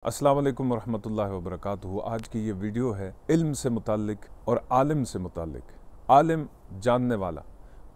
अस्सलाम वालेकुम रहमतुल्लाहि व बरकातुहू। आज की ये वीडियो है इल्म से मुताल्लिक और आलिम से मुताल्लिक। आलिम जानने वाला।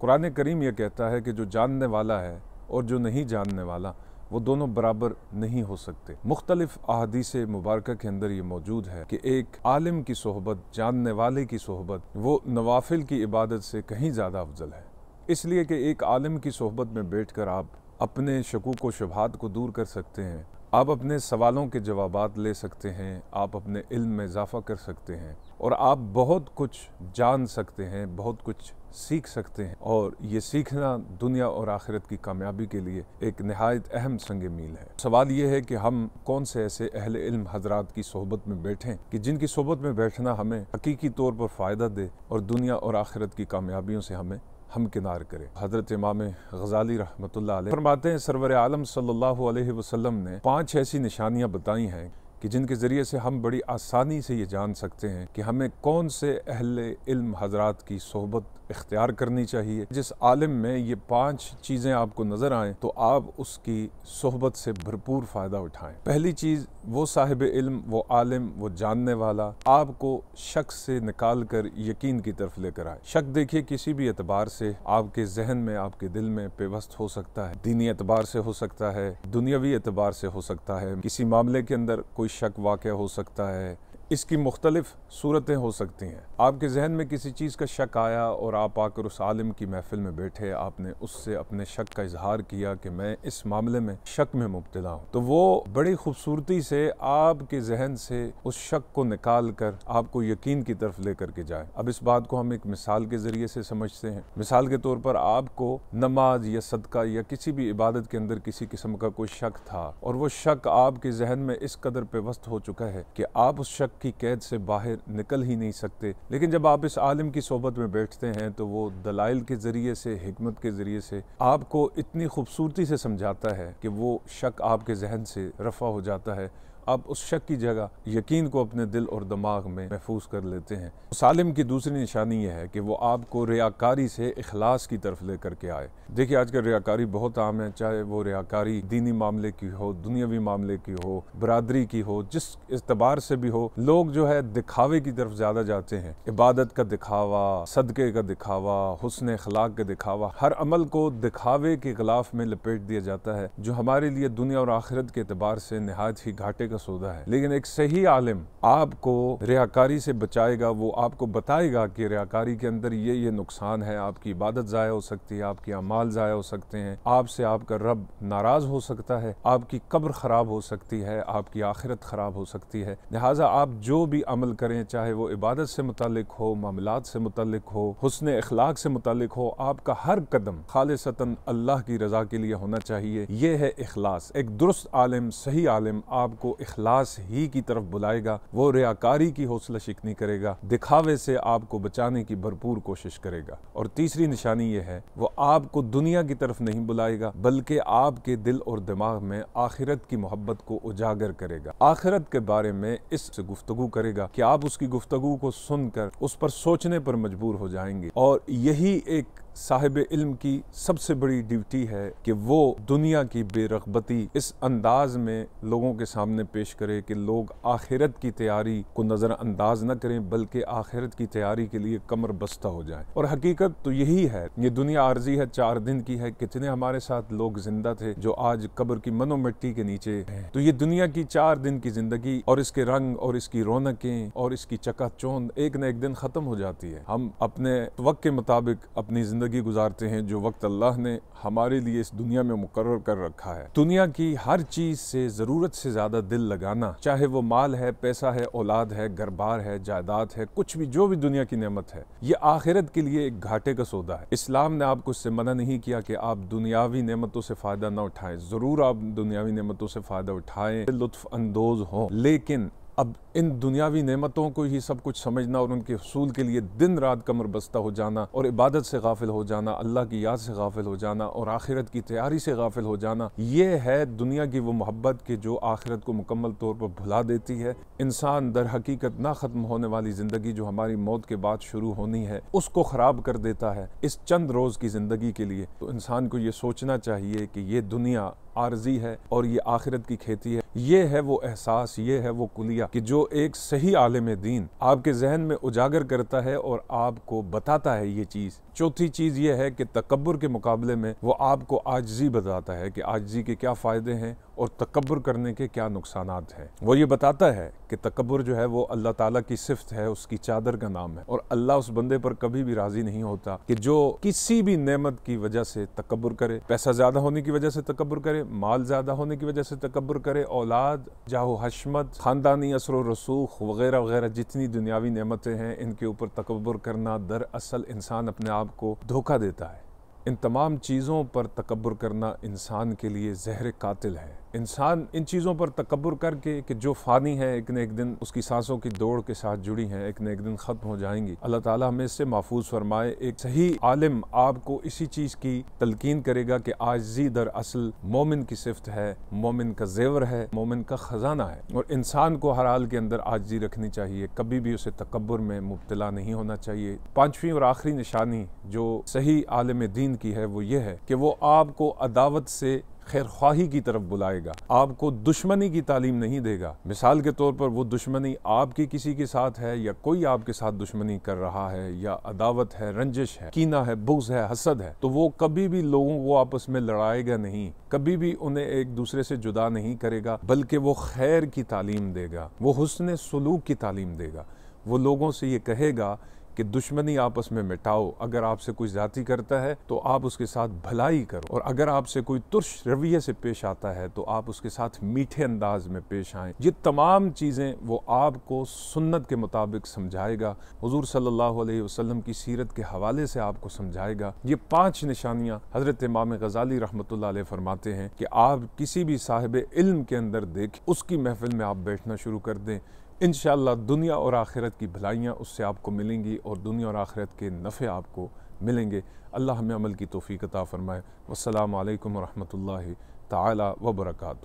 कुरान करीम ये कहता है कि जो जानने वाला है और जो नहीं जानने वाला वो दोनों बराबर नहीं हो सकते। मुख्तलिफ अहादीस मुबारक के अंदर ये मौजूद है कि एक आलिम की सोहबत, जानने वाले की सोहबत, वो नवाफिल की इबादत से कहीं ज़्यादा अफजल है। इसलिए कि एक आलिम की सोहबत में बैठ कर आप अपने शकूक व शुबहात को दूर कर सकते हैं, आप अपने सवालों के जवाबात ले सकते हैं, आप अपने इल्म में इजाफ़ा कर सकते हैं और आप बहुत कुछ जान सकते हैं, बहुत कुछ सीख सकते हैं। और ये सीखना दुनिया और आखिरत की कामयाबी के लिए एक नहायत अहम संग मील है। सवाल ये है कि हम कौन से ऐसे अहले इल्म हजरात की सोहबत में बैठें कि जिनकी सोहबत में बैठना हमें हकीकी तौर पर फ़ायदा दे और दुनिया और आखिरत की कामयाबियों से हमें हमकिनार करे। हज़रत इमाम गज़ाली रहमतुल्लाह अलैह फरमाते हैं, सरवर आलम सल्लल्लाहु अलैहि वसल्लम ने 5 ऐसी निशानियां बताई हैं कि जिनके ज़रिए से हम बड़ी आसानी से ये जान सकते हैं कि हमें कौन से अहले इल्म हजरात की सोहबत इख्तियार करनी चाहिए। जिस आलिम में ये 5 चीज़ें आपको नज़र आएँ तो आप उसकी सोहबत से भरपूर फ़ायदा उठाएँ। पहली चीज़, वो साहिब इल्म, वो आलिम, वो जानने वाला आपको शक से निकाल कर यकीन की तरफ लेकर आए। शक देखिए किसी भी एतबार से आपके जहन में, आपके दिल में पेवस्त हो सकता है। दीनी एतबार से हो सकता है, दुनियावी एतबार से हो सकता है, किसी मामले के अंदर कोई शक वाक़या हो सकता है। इसकी मुख्तलिफ सूरतें हो सकती हैं। आपके जहन में किसी चीज़ का शक आया और आप आकर उस आलिम की महफिल में बैठे, आपने उससे अपने शक का इजहार किया कि मैं इस मामले में शक में मुब्तला हूँ, तो वो बड़ी खूबसूरती से आपके जहन से उस शक को निकाल कर आपको यकीन की तरफ लेकर के जाए। अब इस बात को हम एक मिसाल के ज़रिए से समझते हैं। मिसाल के तौर पर आपको नमाज या सदका या किसी भी इबादत के अंदर किसी किस्म का कोई शक था और वो शक आपके जहन में इस कदर पेवस्त हो चुका है कि आप उस शक की कैद से बाहर निकल ही नहीं सकते। लेकिन जब आप इस आलिम की सोहबत में बैठते हैं तो वो दलाइल के ज़रिए से, हिकमत के ज़रिए से आपको इतनी खूबसूरती से समझाता है कि वो शक आपके जहन से रफ़ा हो जाता है। आप उस शक की जगह यकीन को अपने दिल और दिमाग में महफूज कर लेते हैं। उस आलिम की दूसरी निशानी यह है कि वो आपको रियाकारी से इखलास की तरफ लेकर के आए। देखिए आजकल रियाकारी बहुत आम है, चाहे वो रियाकारी दीनी मामले की हो, दुनियावी मामले की हो, बरादरी की हो, जिस एतबार से भी हो। लोग जो है दिखावे की तरफ ज़्यादा जाते हैं। इबादत का दिखावा, सदक़े का दिखावा, हुस्न अखलाक का दिखावा, हर अमल को दिखावे के गिलाफ में लपेट दिया जाता है, जो हमारे लिए दुनिया और आखिरत के एतबार से नहायत ही घाटे का सौदा है। लेकिन एक सही आलिम आपको रियाकारी से बचाएगा। वो आपको बताएगा कि रियाकारी के अंदर ये नुकसान है, आपकी इबादत ज़ाया हो सकती है, आपके अमाल ज़ाया हो सकते हैं, आपसे आपका रब नाराज़ हो सकता है, आपकी कब्र ख़राब हो सकती है, आपकी आखिरत ख़राब हो सकती है। लिहाजा आप जो भी अमल करें, चाहे वो इबादत से मुतालिक हो, मामलात से मुतालिक हो, हुस्न अखलाक से मुतालिक हो, आपका हर कदम खालिसतन अल्लाह की रज़ा के लिए होना चाहिए। ये है इखलास। एक दुरुस्त आलिम, सही आलिम आपको इखलास ही की तरफ बुलाएगा। वो रियाकारी की हौसला शिकनी करेगा, दिखावे से आपको बचाने की भरपूर कोशिश करेगा। और तीसरी निशानी ये है, वो आपको दुनिया की तरफ नहीं बुलाएगा, बल्कि आपके दिल और दिमाग में आखिरत की मोहब्बत को उजागर करेगा। आखिरत के बारे में इससे गुफ्तगू करेगा कि आप उसकी गुफ्तगू को सुनकर उस पर सोचने पर मजबूर हो जाएंगे। और यही एक साहिब इल्म की सबसे बड़ी ड्यूटी है कि वो दुनिया की बेरग़बती इस अंदाज में लोगों के सामने पेश करे कि लोग आखिरत की तैयारी को नज़रअंदाज न करें, बल्कि आखिरत की तैयारी के लिए कमर बस्ता हो जाए। और हकीकत तो यही है। ये दुनिया आर्जी है, 4 दिन की है। कितने हमारे साथ लोग जिंदा थे जो आज कब्र की मनो मिट्टी के नीचे हैं। तो ये दुनिया की 4 दिन की जिंदगी और इसके रंग और इसकी रौनकें और इसकी चकाचौंध एक न एक दिन ख़त्म हो जाती है। हम अपने वक्त के मुताबिक अपनी जिंदगी गुजारते हैं, जो वक्त अल्लाह ने हमारे लिए इस दुनिया में मुकर्रर कर रखा है। दुनिया की हर चीज से ज़रूरत से ज्यादा दिल लगाना, चाहे वो माल है, पैसा है, औलाद है, घर बार है, जायदाद है, कुछ भी, जो भी दुनिया की नेमत है, ये आखिरत के लिए एक घाटे का सौदा है। इस्लाम ने आपको इससे मना नहीं किया कि आप दुनियावी नेमतों से फायदा न उठाएं। जरूर आप दुनियावी नेमतों से फायदा उठाएं, लुत्फ अंदोज हों, लेकिन अब इन दुनियावी नेमतों को ही सब कुछ समझना और उनके हसूल के लिए दिन रात कमर बस्ता हो जाना और इबादत से गाफिल हो जाना, अल्लाह की याद से गाफिल हो जाना और आखिरत की तैयारी से गाफिल हो जाना, ये है दुनिया की वो मोहब्बत के जो आखिरत को मुकम्मल तौर पर भुला देती है। इंसान दर हकीकत ना ख़त्म होने वाली ज़िंदगी जो हमारी मौत के बाद शुरू होनी है, उसको ख़राब कर देता है इस चंद रोज़ की ज़िंदगी के लिए। तो इंसान को ये सोचना चाहिए कि ये दुनिया आर्जी है और ये आखिरत की खेती है। ये है वो एहसास, ये है वो कुलिया कि जो एक सही आलिम दीन आपके जहन में उजागर करता है और आपको बताता है ये चीज़। चौथी चीज़ ये है कि तकब्बुर के मुकाबले में वो आपको आजिज़ी बताता है कि आजिज़ी के क्या फ़ायदे हैं और तकब्बुर करने के क्या नुकसानात हैं। वो ये बताता है कि तकब्बुर जो है वो अल्लाह ताला की सिफ़त है, उसकी चादर का नाम है, और अल्लाह उस बंदे पर कभी भी राज़ी नहीं होता कि जो किसी भी नेमत की वजह से तकब्बुर करे, पैसा ज़्यादा होने की वजह से तकब्बुर करे, माल ज़्यादा होने की वजह से तकब्बुर करे, औलाद, जाहो हशमत, ख़ानदानी असर व रसूख वगैरह वगैरह जितनी दुनियावी नेमतें हैं, इनके ऊपर तकब्बुर करना दरअसल इंसान अपने आप को धोखा देता है। इन तमाम चीज़ों पर तकब्बुर करना इंसान के लिए ज़हर कातिल है। इंसान इन चीज़ों पर तकब्बुर करके कि जो फ़ानी है, एक न एक दिन उसकी सांसों की दौड़ के साथ जुड़ी हैं, एक न एक दिन ख़त्म हो जाएंगी। अल्लाह ताला हमें इससे महफूज फरमाए। एक सही आलिम आपको इसी चीज़ की तलकीन करेगा कि आजिज़ी दरअसल मोमिन की सिफ़त है, मोमिन का ज़ेवर है, मोमिन का ख़जाना है, और इंसान को हर हाल के अंदर आजिज़ी रखनी चाहिए, कभी भी उसे तकब्बुर में मुब्तला नहीं होना चाहिए। पाँचवीं और आखिरी निशानी जो सही आलिम दीन की है वो ये है कि वो आपको अदावत से खैर ख्वाही की तरफ बुलाएगा, आपको दुश्मनी की तालीम नहीं देगा। मिसाल के तौर पर वो दुश्मनी आपकी किसी के साथ है या कोई आपके साथ दुश्मनी कर रहा है, या अदावत है, रंजिश है, कीना है, बुग़्ज़ है, हसद है, तो वो कभी भी लोगों को आपस में लड़ाएगा नहीं, कभी भी उन्हें एक दूसरे से जुदा नहीं करेगा, बल्कि वो खैर की तालीम देगा, वो हुस्न सुलूक की तालीम देगा। वो लोगों से ये कहेगा कि दुश्मनी आपस में मिटाओ, अगर आपसे कोई ज़्यादती करता है तो आप उसके साथ भलाई करो, और अगर आपसे कोई तुर्श रवैये से पेश आता है तो आप उसके साथ मीठे अंदाज में पेश आएँ। ये तमाम चीज़ें वो आपको सुन्नत के मुताबिक समझाएगा, हुज़ूर सल्लल्लाहु अलैहि वसल्लम की सीरत के हवाले से आपको समझाएगा। ये 5 निशानियाँ हज़रत इमाम गज़ाली रहमतुल्लाह अलैह फरमाते हैं कि आप किसी भी साहिब इल्म के अंदर देखें, उसकी महफिल में आप बैठना शुरू कर दें, इंशाअल्लाह दुनिया और आखिरत की भलाइयाँ उससे आपको मिलेंगी और दुनिया और आखिरत के नफ़े आपको मिलेंगे। अल्लाह हमें अमल की तौफ़ीक़ अता फ़रमाए। वस्सलामु अलैकुम व रहमतुल्लाहि ताला व बरकातुहू।